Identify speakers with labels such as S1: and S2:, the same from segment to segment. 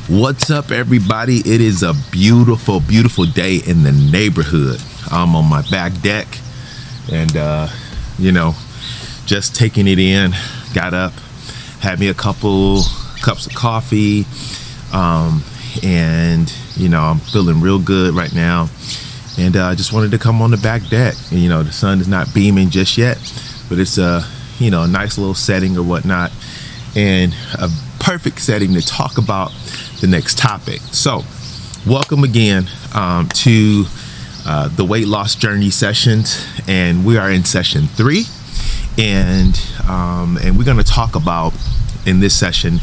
S1: What's up, everybody? It is a beautiful, beautiful day in the neighborhood. I'm on my back deck and, just taking it in. Got up, had me a couple cups of coffee, and, I'm feeling real good right now. And I just wanted to come on the back deck. And, the sun is not beaming just yet, but it's a nice little setting or whatnot, and a perfect setting to talk about the next topic. So welcome again to the weight loss journey sessions, and we are in session 3, and we're going to talk about in this session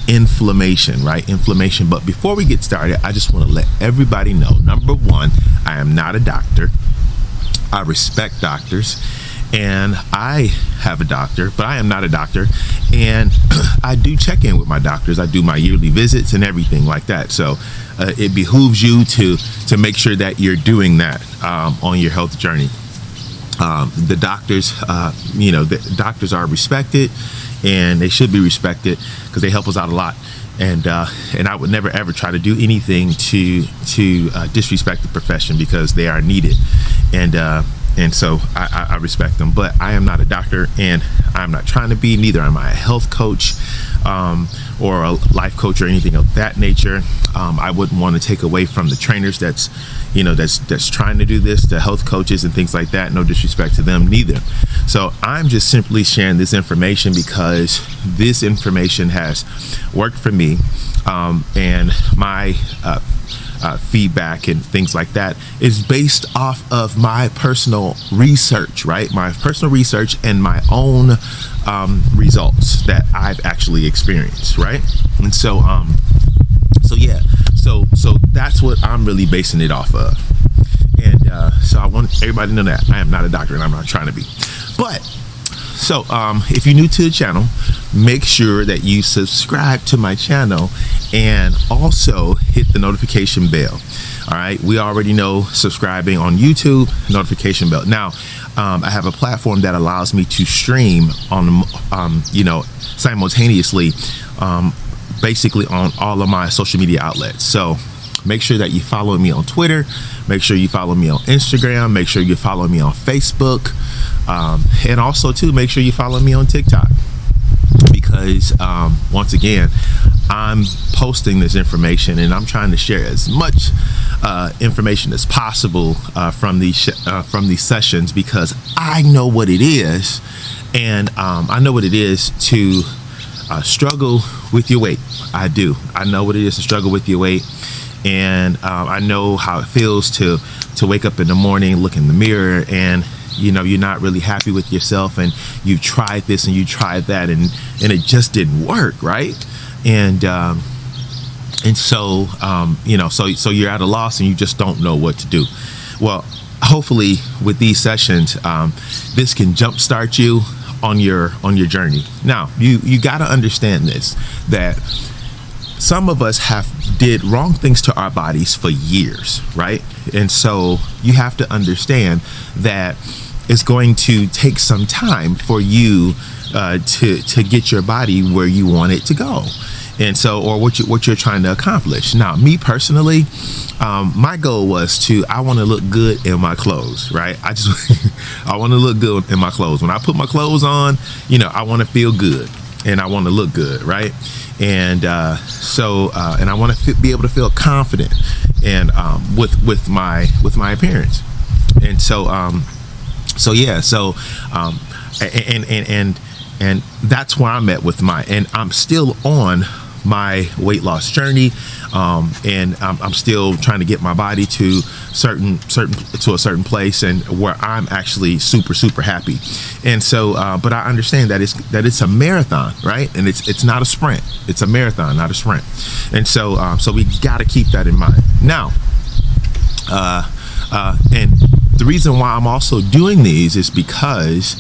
S1: inflammation. But before we get started, I just want to let everybody know, number one, I am not a doctor. I respect doctors, and I have a doctor, but I am not a doctor. And I do check in with my doctors. I do my yearly visits and everything like that. So it behooves you to make sure that you're doing that on your health journey. The doctors are respected, and they should be respected because they help us out a lot. And I would never ever try to do anything to disrespect the profession, because they are needed. And so I respect them, but I am not a doctor, and I'm not trying to be. Neither am I a health coach or a life coach or anything of that nature. I wouldn't want to take away from the trainers that's trying to do this, the health coaches and things like that. No disrespect to them neither. So I'm just simply sharing this information because this information has worked for me, and my feedback and things like that is based off of my personal research, right? My personal research and my own results that I've actually experienced, right? And so that's what I'm really basing it off of. And so I want everybody to know that I am not a doctor, and I'm not trying to be. But so if you're new to the channel, make sure that you subscribe to my channel and also hit the notification bell. All right, we already know subscribing on YouTube, notification bell. Now I have a platform that allows me to stream on simultaneously, basically on all of my social media outlets. So make sure that you follow me on Twitter, make sure you follow me on Instagram, make sure you follow me on Facebook, and also too, make sure you follow me on TikTok, because once again, I'm posting this information and I'm trying to share as much information as possible from these sessions, because I know what it is, and I know what it is to struggle with your weight. I do. I know what it is to struggle with your weight. And I know how it feels to wake up in the morning, look in the mirror, and you're not really happy with yourself, and you tried this and you tried that, and it just didn't work, right? So you're at a loss and you just don't know what to do. Well, hopefully with these sessions, this can jumpstart you on your journey. Now, you got to understand this, that some of us have did wrong things to our bodies for years, right? And so you have to understand that it's going to take some time for you to get your body where you want it to go, and so, or what you're trying to accomplish. Now, me personally, my goal was I want to look good in my clothes, right? I want to look good in my clothes. When I put my clothes on, I want to feel good and I want to look good, right? And and I want to be able to feel confident and with my appearance. And and that's where I'm at with and I'm still on my weight loss journey, and I'm still trying to get my body to a certain place, and where I'm actually super happy. And so but I understand that it's a marathon, right? And it's not a sprint. It's a marathon, not a sprint. And so we got to keep that in mind. Now and the reason why I'm also doing these is because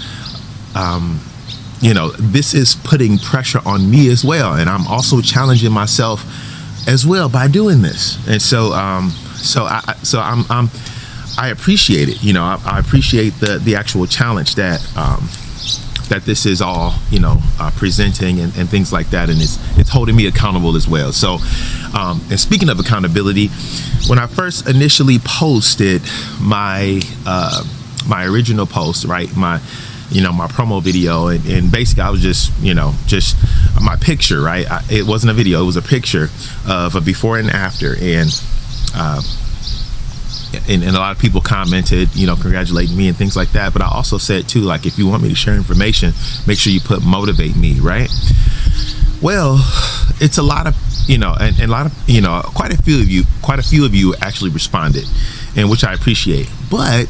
S1: this is putting pressure on me as well, and I'm also challenging myself as well by doing this. And so I appreciate it. I appreciate the actual challenge that that this is all, presenting and things like that, and it's holding me accountable as well. So, and speaking of accountability, when I first initially posted my my original post, right, my promo video, and basically I was just my picture, right? It wasn't a video, it was a picture of a before and after, and a lot of people commented, congratulating me and things like that. But I also said too, like, if you want me to share information, make sure you put motivate me, right? Well, it's a lot of, and a lot of, quite a few of you actually responded, and which I appreciate. But,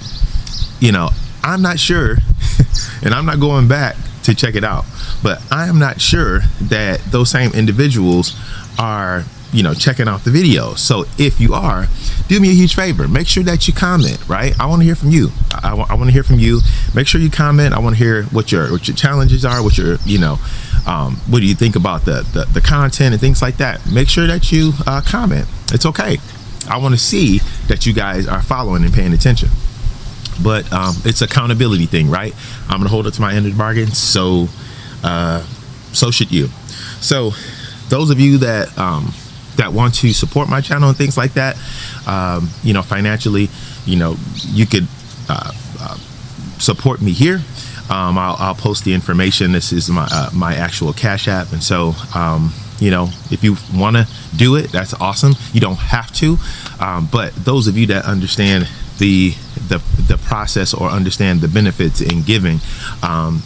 S1: I'm not sure, and I'm not going back to check it out, but I am not sure that those same individuals are, checking out the video. So if you are, do me a huge favor. Make sure that you comment, right? I want to hear from you. I want to hear from you. Make sure you comment. I want to hear what your challenges are, what your, what do you think about the content and things like that. Make sure that you comment. It's okay. I want to see that you guys are following and paying attention. But it's accountability thing, right? I'm gonna hold up to my end of the bargain. So should you. So those of you that want to support my channel and things like that, financially, you could support me here. I'll post the information. This is my actual Cash App, and so if you want to do it, that's awesome. You don't have to, but those of you that understand the process or understand the benefits in giving, I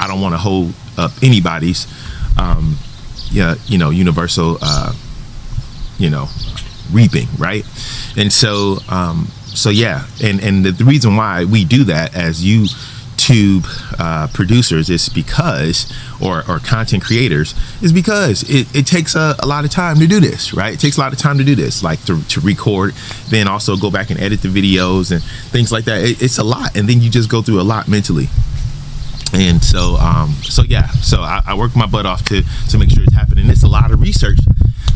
S1: don't want to hold up anybody's universal reaping, right? And so yeah, and the reason why we do that as YouTube producers is because, or content creators, is because it takes a lot of time to do this, right? It takes a lot of time to do this, like to record, then also go back and edit the videos and things like that. It's a lot, and then you just go through a lot mentally. And so yeah, so I work my butt off to make sure it's happening. It's a lot of research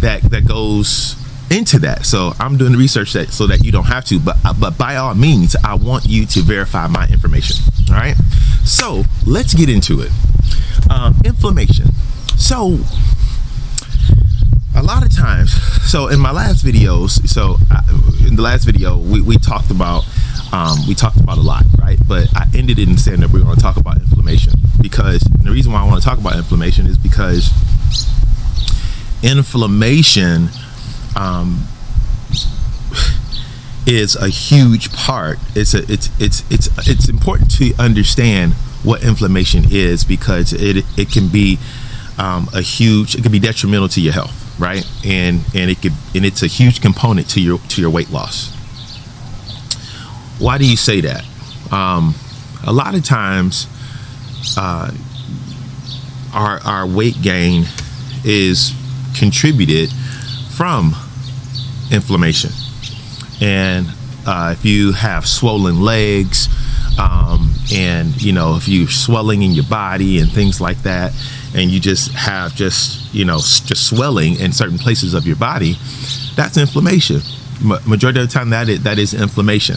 S1: that goes into that. So I'm doing the research so that you don't have to, but by all means, I want you to verify my information. All right. So let's get into it. Inflammation. So a lot of times, so in my last videos, in the last video, we talked about a lot, right? But I ended it in saying that we're going to talk about inflammation, because the reason why I want to talk about inflammation is because inflammation is a huge part. It's important to understand what inflammation is, because it can be it can be detrimental to your health, right? And it's a huge component to your weight loss. Why do you say that? A lot of times our weight gain is contributed from inflammation. And if you have swollen legs, and if you're swelling in your body and things like that, and you just have just swelling in certain places of your body, that's inflammation. Majority of the time that is inflammation.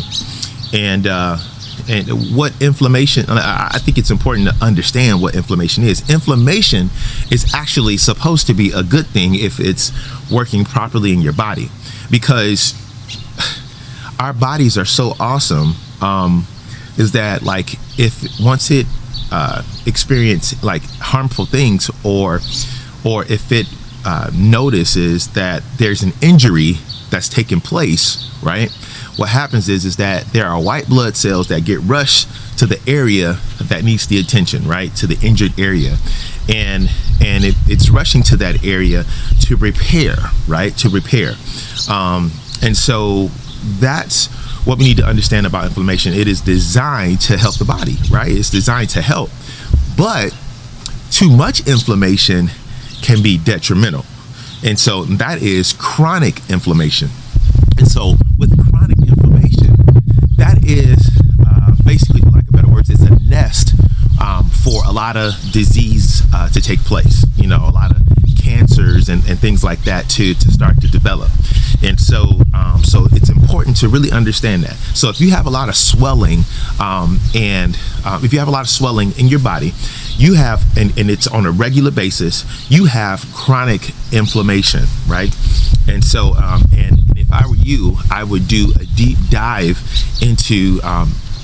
S1: And what inflammation, I think it's important to understand what inflammation is. Inflammation is actually supposed to be a good thing if it's working properly in your body, because our bodies are so awesome, is that, like, if once it experience like harmful things, or if it notices that there's an injury that's taking place, right? What happens is that there are white blood cells that get rushed to the area that needs the attention, right? To the injured area. And it's rushing to that area to repair, right? To repair. And so that's what we need to understand about inflammation. It is designed to help the body, right? It's designed to help. But too much inflammation can be detrimental. And so that is chronic inflammation. And so with chronic inflammation, that is basically, for lack of better words, it's a nest for a lot of disease to take place. A lot of cancers and things like that to start to develop. And so it's important to really understand that. So if you have a lot of swelling, if you have a lot of swelling in your body, you have, and it's on a regular basis, you have chronic inflammation, right? And so, and if I were you, I would do a deep dive into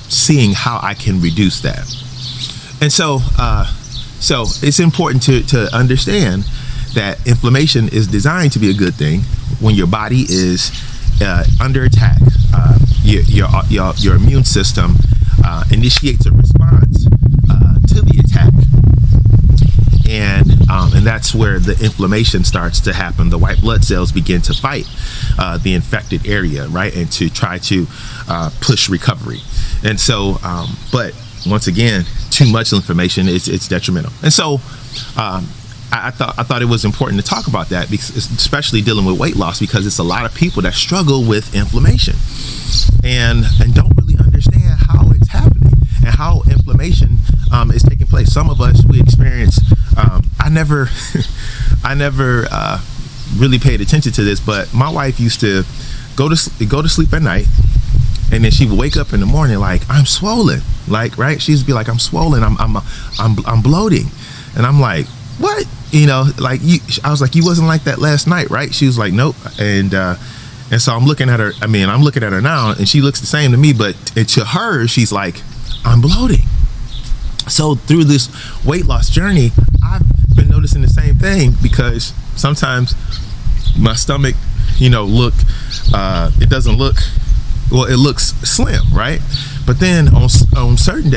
S1: seeing how I can reduce that. And so it's important to understand that inflammation is designed to be a good thing when your body is under attack. Your immune system initiates a response to the attack, and that's where the inflammation starts to happen. The white blood cells begin to fight the infected area, right, and to try to push recovery. And so, but once again, too much inflammation it's detrimental. And so, I thought it was important to talk about that, because especially dealing with weight loss, because it's a lot of people that struggle with inflammation and don't really understand how it's happening and how inflammation is taking place. Some of us, we experience, I never really paid attention to this, but my wife used to go to sleep at night, and then she would wake up in the morning like, I'm swollen, like, right? She'd be like, I'm swollen, I'm bloating, and I'm like, what? You know, like, I was like, you wasn't like that last night, right? She was like, nope. And so I'm looking at her. I mean, I'm looking at her now, and she looks the same to me, but to her, she's like, I'm bloating. So through this weight loss journey, I've been noticing the same thing, because sometimes my stomach, it doesn't look, well, it looks slim, right? But then on certain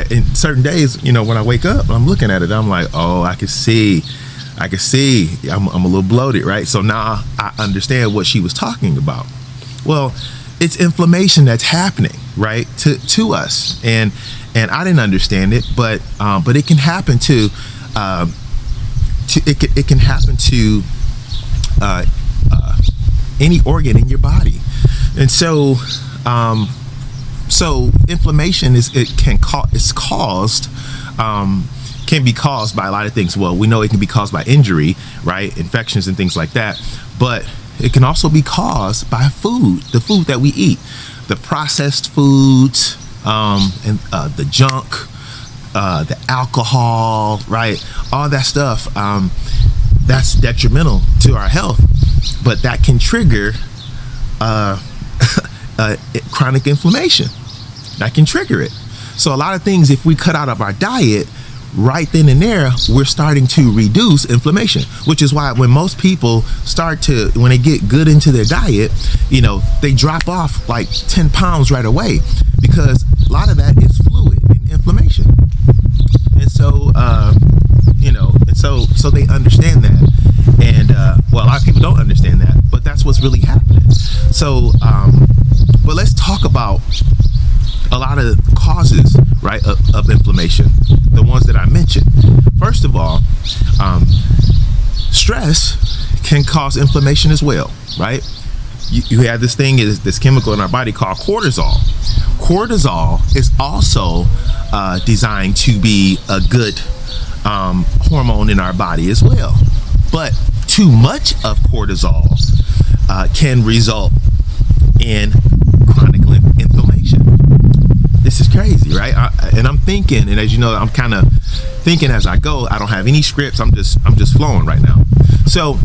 S1: days, when I wake up, I'm looking at it, I'm like, oh, I can see I'm a little bloated, right? So now I understand what she was talking about. Well, it's inflammation that's happening, right, to us, and I didn't understand it, but it can happen to any organ in your body. And so inflammation can be caused by a lot of things. Well, we know it can be caused by injury, right? Infections and things like that. But it can also be caused by food, the food that we eat, the processed foods, and the junk, the alcohol, right? All that stuff, that's detrimental to our health, but that can trigger chronic inflammation. That can trigger it. So a lot of things, if we cut out of our diet, right then and there, we're starting to reduce inflammation, which is why when most people when they get good into their diet, they drop off like 10 pounds right away, because a lot of that is fluid and inflammation. And so, so they understand that. And, well, a lot of people don't understand that, but that's what's really happening. So, but let's talk about a lot of causes, right, of inflammation, the ones that I mentioned. First of all, stress can cause inflammation as well, right? You have this chemical in our body called cortisol. Cortisol is also designed to be a good hormone in our body as well. But too much of cortisol can result in chronic inflammation. This is crazy, right? And I'm thinking, and as you know, I'm kind of thinking as I go. I don't have any scripts. I'm just flowing right now. So,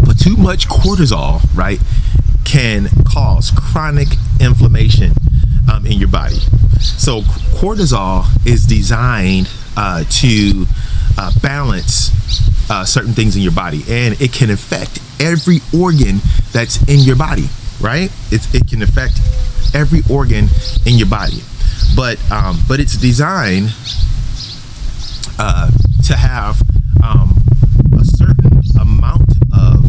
S1: but too much cortisol, right, can cause chronic inflammation in your body. So cortisol is designed to balance certain things in your body, and it can affect every organ that's in your body, right? It can affect every organ in your body, but it's designed to have a certain amount of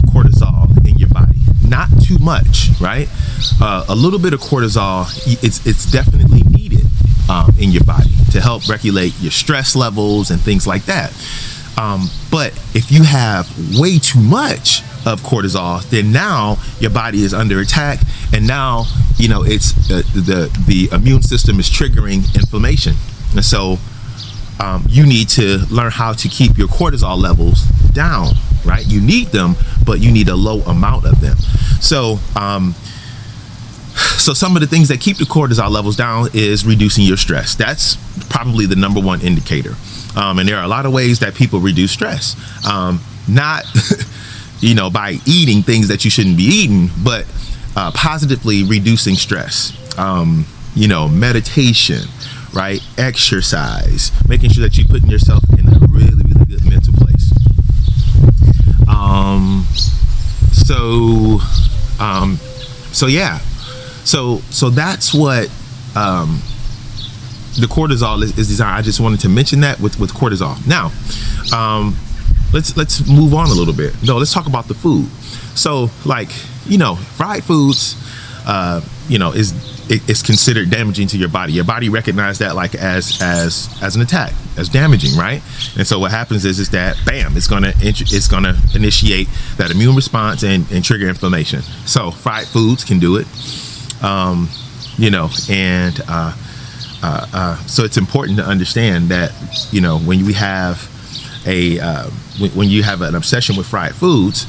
S1: cortisol in your body, not too much, right? A little bit of cortisol, it's definitely needed in your body to help regulate your stress levels and things like that. But if you have way too much of cortisol, then now your body is under attack, and now it's the immune system is triggering inflammation. And so you need to learn how to keep your cortisol levels down, right? You need them, but you need a low amount of them. So so some of the things that keep the cortisol levels down is reducing your stress. That's probably the number one indicator. And there are a lot of ways that people reduce stress. Not by eating things that you shouldn't be eating, but positively reducing stress. Meditation, right? Exercise, making sure that you're putting yourself in a really, really good mental place. So that's what the cortisol is designed. I just wanted to mention that with cortisol. Now, let's move on a little bit. No, let's talk about the food. So, fried foods, is considered damaging to your body. Your body recognizes that as an attack, as damaging, right? And so what happens is that bam, it's gonna initiate that immune response and trigger inflammation. So fried foods can do it, so it's important to understand that when you have when you have an obsession with fried foods,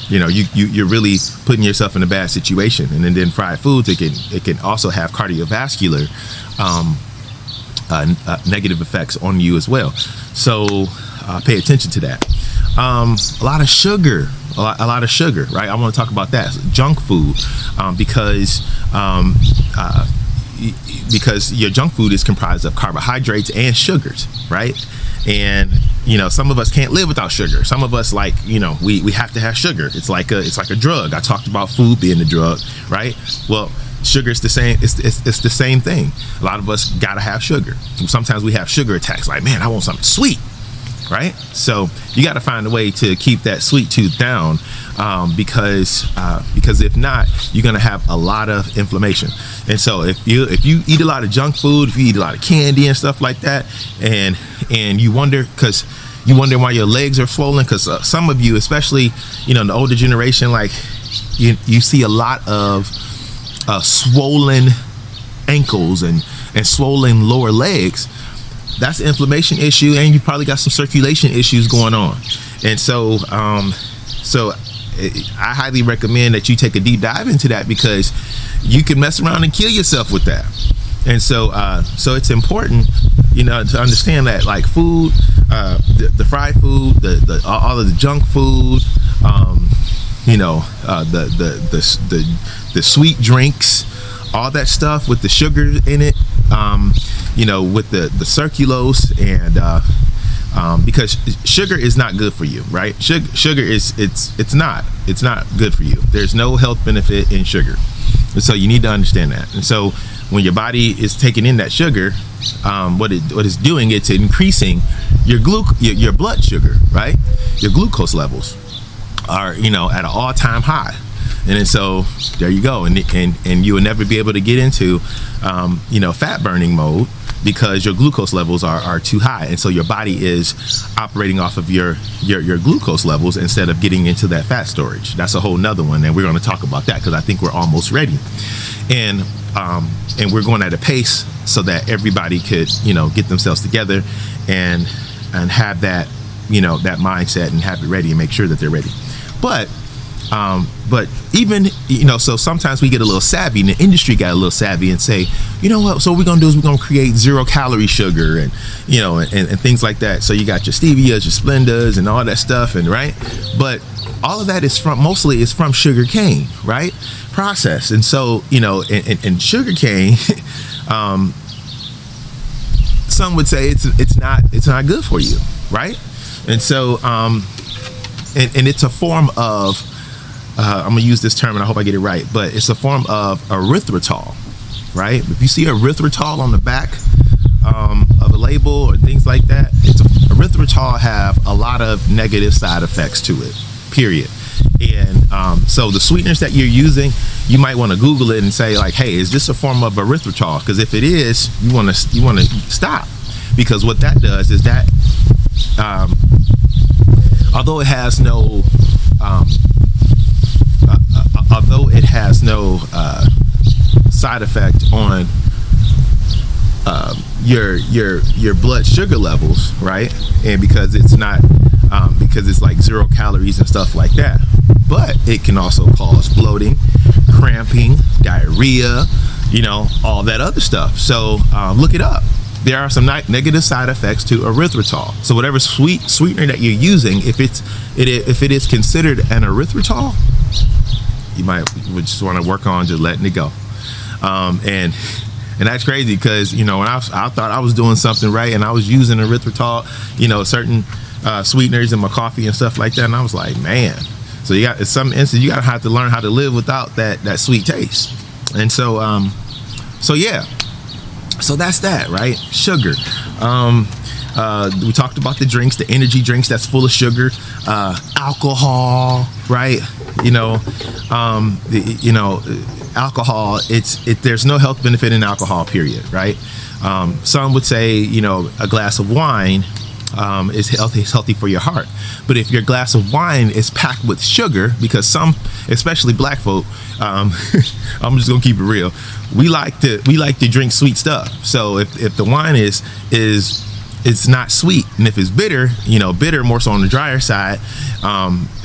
S1: you're really putting yourself in a bad situation. And then fried foods, it can also have cardiovascular negative effects on you as well. So pay attention to that. A lot of sugar, right? I want to talk about that. Junk food, because your junk food is comprised of carbohydrates and sugars, right? And some of us can't live without sugar. Some of us we have to have sugar. It's like a drug. I talked about food being a drug, right? Well, sugar is the same. It's the same thing. A lot of us gotta have sugar. Sometimes we have sugar attacks. Like, man, I want something sweet, right? So you got to find a way to keep that sweet tooth down, because if not, you're gonna have a lot of inflammation. And so if you eat a lot of junk food, if you eat a lot of candy and stuff like that, and you wonder why your legs are swollen, because some of you, especially the older generation, you see a lot of swollen ankles and swollen lower legs. That's an inflammation issue, and you probably got some circulation issues going on. And so I highly recommend that you take a deep dive into that, because you can mess around and kill yourself with that. And so it's important, to understand that, like food, the fried food, all of the junk food, the sweet drinks, all that stuff with the sugar in it, with the sucralose, and because sugar is not good for you, right? Sugar is it's not good for you. There's no health benefit in sugar, and so you need to understand that. And so when your body is taking in that sugar, what it's doing, it's increasing your blood sugar, right? Your glucose levels are at an all-time high. And so there you go, and you will never be able to get into fat burning mode, because your glucose levels are too high. And so your body is operating off of your glucose levels instead of getting into that fat storage. That's a whole nother one, and we're going to talk about that, because I think we're almost ready. And we're going at a pace so that everybody could get themselves together and have that that mindset and have it ready and make sure that they're ready. But even, so sometimes we get a little savvy, and the industry got a little savvy and say, what, so what we're going to do is we're going to create 0-calorie sugar and things like that. So you got your stevias, your Splendas, and all that stuff, and right. But all of that is mostly from sugar cane, right? Processed. And so, and sugar cane, some would say it's not good for you, right? And so, and it's a form of, I'm gonna use this term and I hope I get it right, but it's a form of erythritol, right? If you see erythritol on the back of a label or things like that, erythritol have a lot of negative side effects to it, period. And so the sweeteners that you're using, you might want to Google it and say, like, hey, is this a form of erythritol? Because if it is, you want to stop, because what that does is that although it has no side effect on your blood sugar levels, right? And because it's not because it's like 0 calories and stuff like that. But it can also cause bloating, cramping, diarrhea, all that other stuff. So look it up. There are some negative side effects to erythritol. So whatever sweetener that you're using, if it is considered an erythritol, you would just want to work on just letting it go. And that's crazy because, when I thought I was doing something right and I was using erythritol, certain sweeteners in my coffee and stuff like that. And I was like, man, so in some instances, you have to learn how to live without that sweet taste. And so yeah. So that's that, right? Sugar. We talked about the drinks, the energy drinks that's full of sugar, alcohol, right? Alcohol. There's no health benefit in alcohol, period, right? Some would say, a glass of wine is healthy for your heart. But if your glass of wine is packed with sugar, because some, especially black folk, I'm just gonna keep it real. We like to drink sweet stuff. So if the wine is not sweet, and if it's bitter, bitter more so on the drier side,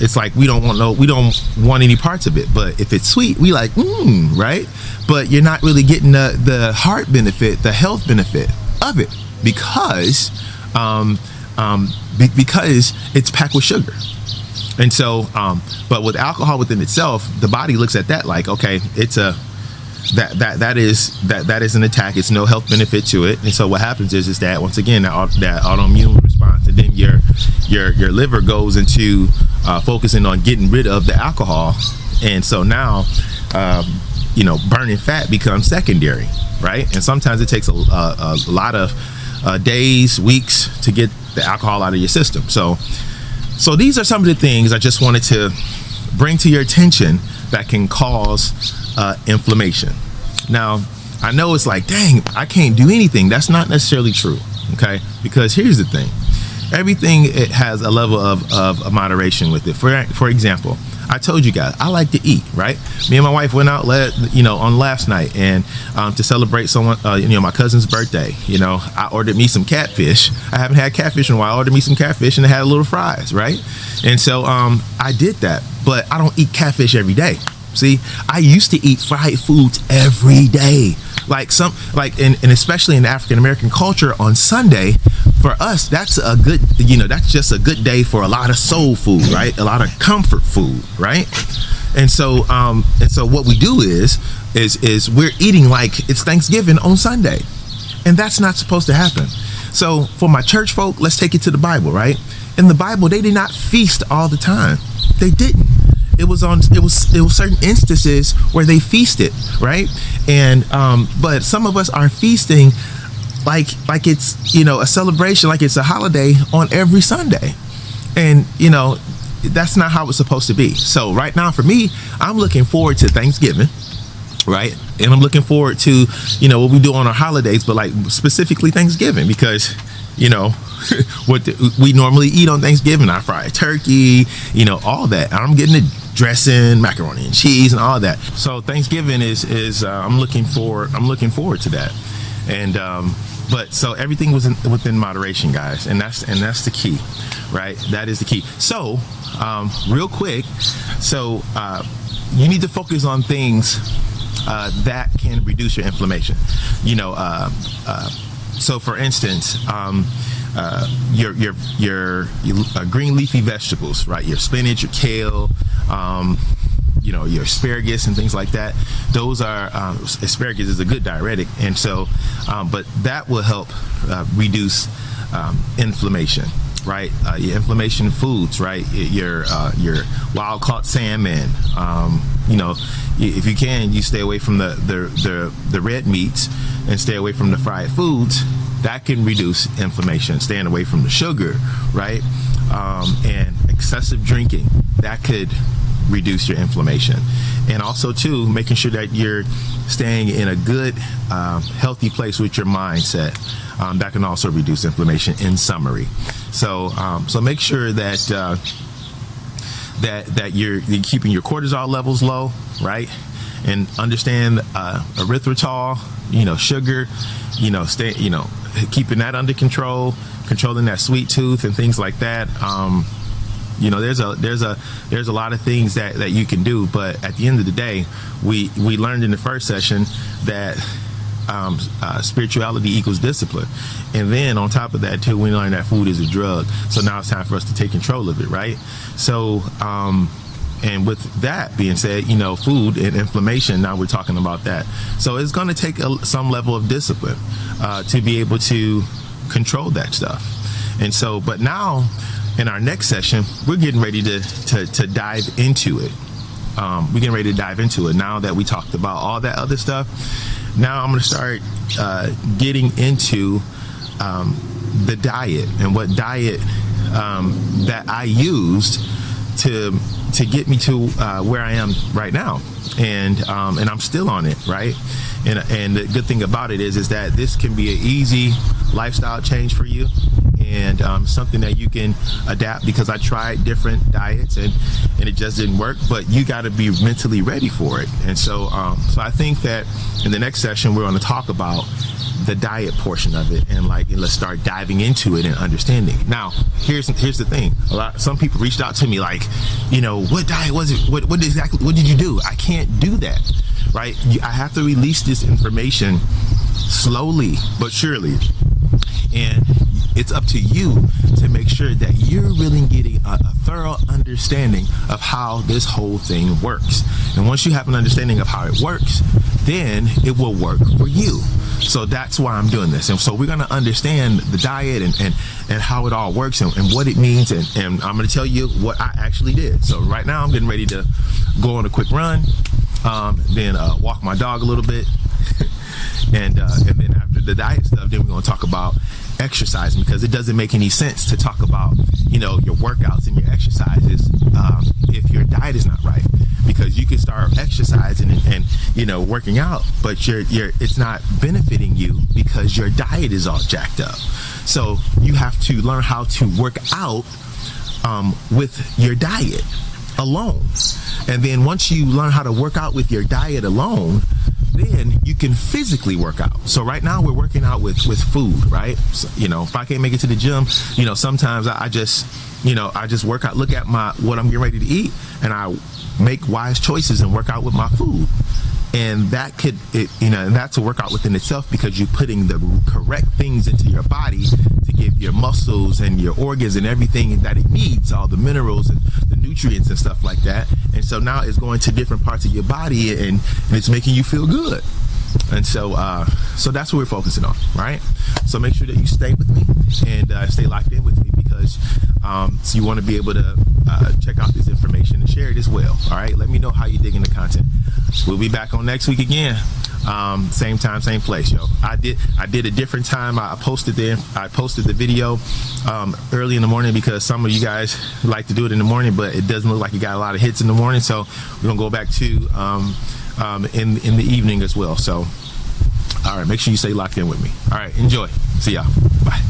S1: it's like we don't want any parts of it. But if it's sweet, we like, right? But you're not really getting the heart benefit, the health benefit of it, because it's packed with sugar. And so, but with alcohol within itself, the body looks at that like, okay, it's that is an attack. It's no health benefit to it. And so what happens is that once again, that autoimmune response, and then your liver goes into focusing on getting rid of the alcohol. And so now, burning fat becomes secondary, right? And sometimes it takes a lot of days, weeks to get the alcohol out of your system. So these are some of the things I just wanted to bring to your attention that can cause inflammation. Now, I know it's like, dang, I can't do anything. That's not necessarily true, okay? Because here's the thing. Everything, it has a level of moderation with it. For example, I told you guys, I like to eat, right? Me and my wife went out, on last night, and to celebrate someone, my cousin's birthday. I ordered me some catfish. I haven't had catfish in a while. I ordered me some catfish, and it had a little fries, right? And so I did that, but I don't eat catfish every day. See, I used to eat fried foods every day, and especially in the African American culture on Sunday. For us, that's a good, that's just a good day for a lot of soul food, right? A lot of comfort food, right? And so what we do is we're eating like it's Thanksgiving on Sunday, and that's not supposed to happen. So for my church folk, let's take it to the Bible, right? In the Bible, they did not feast all the time. They didn't. It was certain instances where they feasted, right? And but some of us are feasting like it's a celebration, like it's a holiday on every Sunday, and that's not how it's supposed to be. So right now, for me, I'm looking forward to Thanksgiving, right? And I'm looking forward to what we do on our holidays, but like specifically Thanksgiving, because what we normally eat on Thanksgiving, our fried turkey, all that. I'm getting the dressing, macaroni and cheese, and all that. So Thanksgiving is I'm looking forward to that. And but so everything was within moderation, guys, and that's the key, right? That is the key. So real quick, you need to focus on things that can reduce your inflammation. So for instance, your green leafy vegetables, right? Your spinach, your kale, your asparagus and things like that. Those are asparagus is a good diuretic, and so but that will help reduce inflammation, right? Your inflammation foods, right? Your wild caught salmon. If you can, you stay away from the red meats and stay away from the fried foods. That can reduce inflammation. Staying away from the sugar, right? And excessive drinking, that could reduce your inflammation. And also too, making sure that you're staying in a good, healthy place with your mindset. That can also reduce inflammation, in summary. So make sure that you're keeping your cortisol levels low, right? and understand erythritol, sugar, keeping that under control, controlling that sweet tooth and things like that. There's a lot of things that you can do, but at the end of the day, we learned in the first session that spirituality equals discipline, and then on top of that too, we learned that food is a drug. So now it's time for us to take control of it, right? So and with that being said, food and inflammation, now we're talking about that. So it's going to take some level of discipline to be able to control that stuff. And so, but now in our next session, we're getting ready to dive into it. We're getting ready to dive into it now that we talked about all that other stuff. Now I'm going to start getting into the diet and what diet that I used to get me to where I am right now, and I'm still on it, right? And the good thing about it is that this can be an easy lifestyle change for you, and something that you can adapt, because I tried different diets and it just didn't work. But you got to be mentally ready for it. And so I think that in the next session we're going to talk about the diet portion of it, and let's start diving into it and understanding. Now, here's the thing. Some people reached out to me what diet was it? What did you do? I can't do that, right? I have to release this information slowly but surely, and it's up to you to make sure that you're really getting a thorough understanding of how this whole thing works. And once you have an understanding of how it works, then it will work for you. So that's why I'm doing this. And so we're going to understand the diet and how it all works and what it means. And I'm going to tell you what I actually did. So right now I'm getting ready to go on a quick run, then walk my dog a little bit. And then after the diet stuff, then we're going to talk about exercising, because it doesn't make any sense to talk about your workouts and your exercises if your diet is not right, because you can start exercising and working out, but it's not benefiting you because your diet is all jacked up. So you have to learn how to work out with your diet alone, and then once you learn how to work out with your diet alone, then you can physically work out. So right now we're working out with food, right? So, if I can't make it to the gym, sometimes I just work out, look at what I'm getting ready to eat, and I make wise choices and work out with my food. And and that's a workout within itself, because you're putting the correct things into your body to give your muscles and your organs and everything that it needs, all the minerals and the nutrients and stuff like that. And so now it's going to different parts of your body, and it's making you feel good. And so that's what we're focusing on, right? So make sure that you stay with me and stay locked in with me, because so you want to be able to check out this information and share it as well. All right, let me know how you're digging the content. We'll be back on next week again, same time, same place, yo. I did a different time. I posted the video early in the morning, because some of you guys like to do it in the morning, but it doesn't look like you got a lot of hits in the morning. So we're gonna go back to in the evening as well. So all right, make sure you stay locked in with me. All right, enjoy. See y'all. Bye.